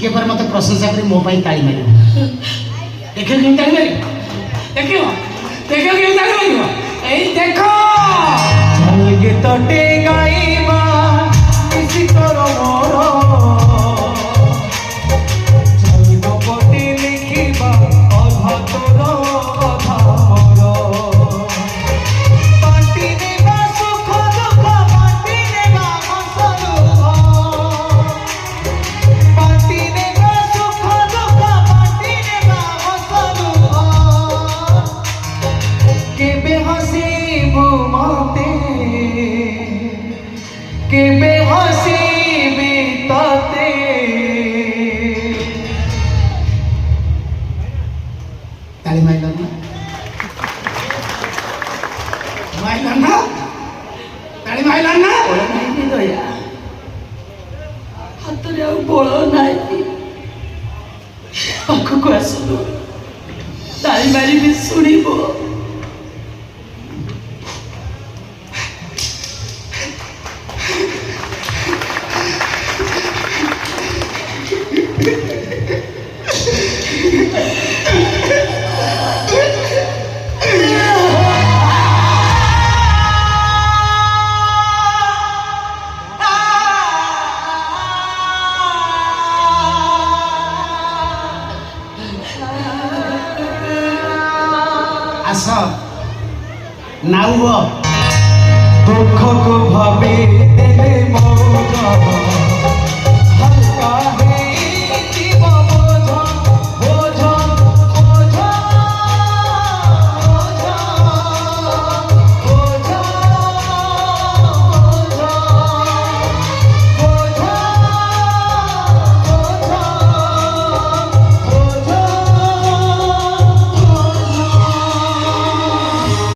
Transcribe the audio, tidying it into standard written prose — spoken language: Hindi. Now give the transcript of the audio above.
टिके पर मत प्रशंसा कर मो ताली मार देखियो कि ताली मार देखियो देखियो कि ताली मार ए देखो चल गे तटे गाइबा किसी करो मोरो चल गो पटे लिखिबा अधा तोरो अधा मोरो पाटी देबा सुख दुख पाटी देबा हसलु पाटी देबा सुख दुख पाटी देबा हसलु केबे हसीबु मते केबे हसीबी ताते ताली मारलन ना ताली मारलन ना बोला नहीं दया हाथ रे बोलो नहीं पाखु को आसलो ताली मारी भी सुनिबो आस नाउ दुख को भावे देले मौज